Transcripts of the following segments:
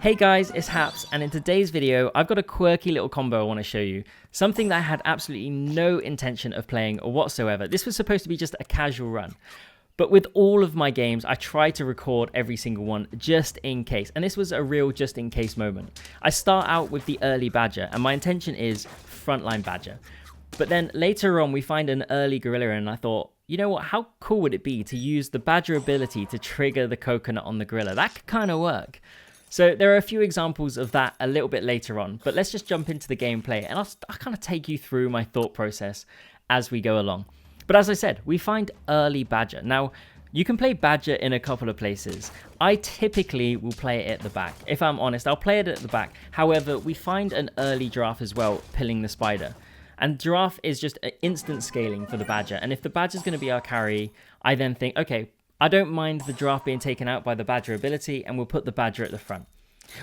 Hey guys, it's Haps, and in today's video, I've got a quirky little combo I want to show you. Something that I had absolutely no intention of playing whatsoever. This was supposed to be just a casual run. But with all of my games, I try to record every single one just in case. And this was a real just in case moment. I start out with the early badger, and my intention is frontline badger. But then later on, we find an early gorilla, and I thought, you know what, how cool would it be to use the badger ability to trigger the coconut on the gorilla? That could kind of work. So there are a few examples of that a little bit later on, but let's just jump into the gameplay and I'll kind of take you through my thought process as we go along. But as I said, we find early badger. Now, you can play badger in a couple of places. I typically will play it at the back. If I'm honest, I'll play it at the back. However, we find an early giraffe as well, pilling the spider. And giraffe is just an instant scaling for the badger. And if the badger is going to be our carry, I then think, okay, I don't mind the giraffe being taken out by the badger ability, and we'll put the badger at the front.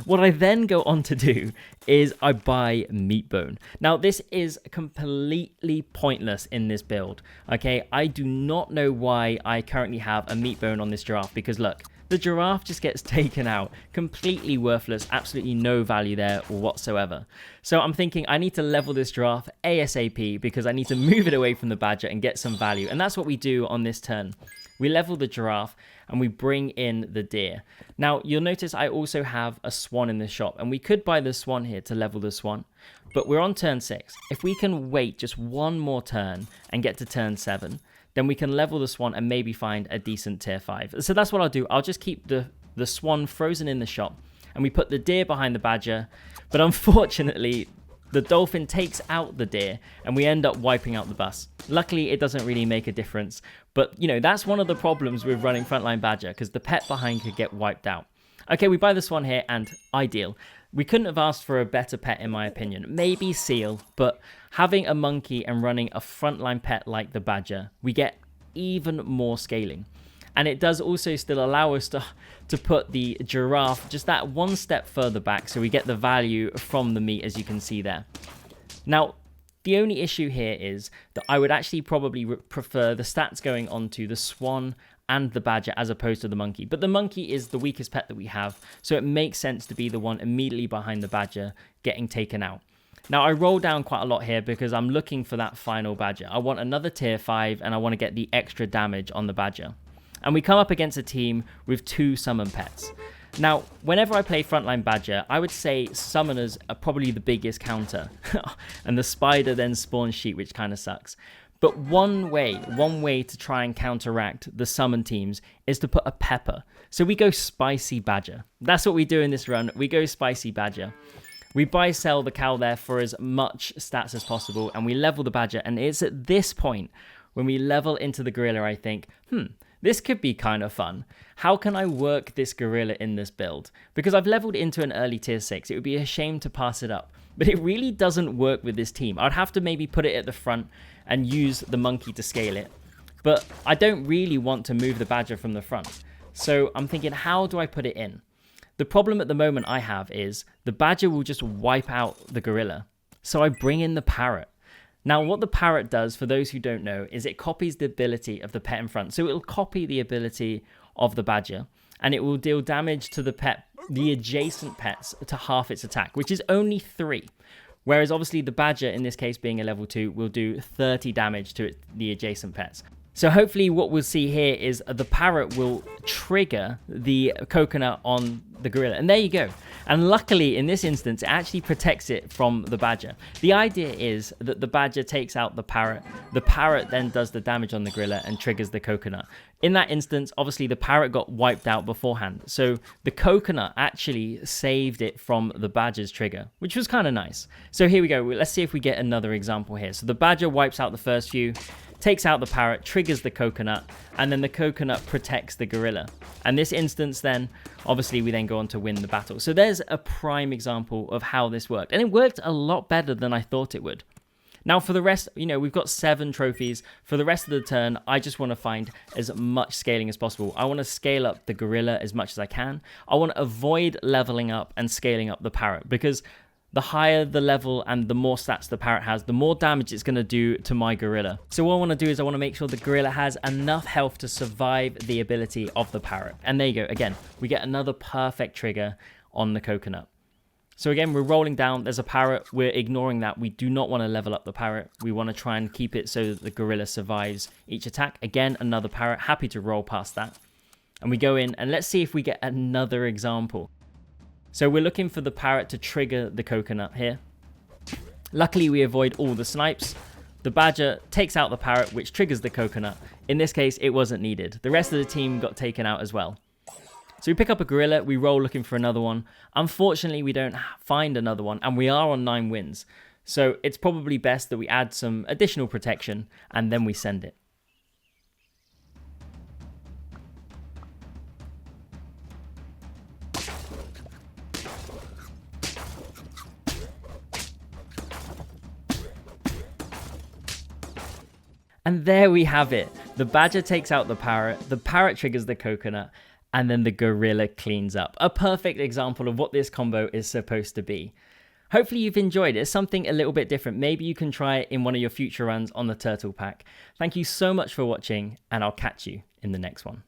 What I then go on to do is I buy meat bone. Now, this is completely pointless in this build, okay? I do not know why I currently have a meat bone on this giraffe, because look, the giraffe just gets taken out, completely worthless, absolutely no value there whatsoever. So I'm thinking I need to level this giraffe ASAP because I need to move it away from the badger and get some value. And that's what we do on this turn. We level the giraffe and we bring in the deer. Now, you'll notice I also have a swan in the shop, and we could buy the swan here to level the swan, but we're on turn 6. If we can wait just one more turn and get to turn 7, then we can level the swan and maybe find a decent tier 5. So that's what I'll do. I'll just keep the swan frozen in the shop, and we put the deer behind the badger, but unfortunately, the dolphin takes out the deer and we end up wiping out the bus. Luckily, it doesn't really make a difference. But, you know, that's one of the problems with running frontline badger, because the pet behind could get wiped out. Okay, we buy this one here, and ideal. We couldn't have asked for a better pet, in my opinion. Maybe seal, but having a monkey and running a frontline pet like the badger, we get even more scaling. And it does also still allow us to put the giraffe just that one step further back, so we get the value from the meat, as you can see there. Now, the only issue here is that I would actually probably prefer the stats going onto the swan and the badger as opposed to the monkey. But the monkey is the weakest pet that we have, so it makes sense to be the one immediately behind the badger getting taken out. Now, I roll down quite a lot here because I'm looking for that final badger. I want another tier 5, and I want to get the extra damage on the badger. And we come up against a team with 2 summon pets. Now, whenever I play frontline badger, I would say summoners are probably the biggest counter. And the spider then spawns sheep, which kind of sucks. But one way to try and counteract the summon teams is to put a pepper. So we go spicy badger. That's what we do in this run. We go spicy badger. We buy sell the cow there for as much stats as possible, and we level the badger. And it's at this point when we level into the gorilla, I think, this could be kind of fun. How can I work this gorilla in this build? Because I've leveled into an early tier 6. It would be a shame to pass it up. But it really doesn't work with this team. I'd have to maybe put it at the front and use the monkey to scale it. But I don't really want to move the badger from the front. So I'm thinking, how do I put it in? The problem at the moment I have is the badger will just wipe out the gorilla. So I bring in the parrot. Now, what the parrot does, for those who don't know, is it copies the ability of the pet in front. So it will copy the ability of the badger, and it will deal damage to the adjacent pets to half its attack, which is only 3. Whereas obviously the badger, in this case being a level 2, will do 30 damage to the adjacent pets. So hopefully what we'll see here is the parrot will trigger the coconut on the gorilla. And there you go. And luckily in this instance, it actually protects it from the badger. The idea is that the badger takes out the parrot. The parrot then does the damage on the gorilla and triggers the coconut. In that instance, obviously the parrot got wiped out beforehand. So the coconut actually saved it from the badger's trigger, which was kind of nice. So here we go. Let's see if we get another example here. So the badger wipes out the first few, takes out the parrot, triggers the coconut, and then the coconut protects the gorilla. And this instance then, obviously we then go on to win the battle. So there's a prime example of how this worked. And it worked a lot better than I thought it would. Now for the rest, you know, we've got 7 trophies. For the rest of the turn, I just want to find as much scaling as possible. I want to scale up the gorilla as much as I can. I want to avoid leveling up and scaling up the parrot, because the higher the level and the more stats the parrot has, the more damage it's going to do to my gorilla. So what I want to do is I want to make sure the gorilla has enough health to survive the ability of the parrot. And there you go. Again, we get another perfect trigger on the coconut. So again, we're rolling down. There's a parrot. We're ignoring that. We do not want to level up the parrot. We want to try and keep it so that the gorilla survives each attack. Again, another parrot. Happy to roll past that. And we go in and let's see if we get another example. So we're looking for the parrot to trigger the coconut here. Luckily, we avoid all the snipes. The badger takes out the parrot, which triggers the coconut. In this case, it wasn't needed. The rest of the team got taken out as well. So we pick up a gorilla, we roll looking for another one. Unfortunately, we don't find another one, and we are on 9 wins. So it's probably best that we add some additional protection, and then we send it. And there we have it. The badger takes out the parrot triggers the coconut, and then the gorilla cleans up. A perfect example of what this combo is supposed to be. Hopefully you've enjoyed it. It's something a little bit different. Maybe you can try it in one of your future runs on the turtle pack. Thank you so much for watching, and I'll catch you in the next one.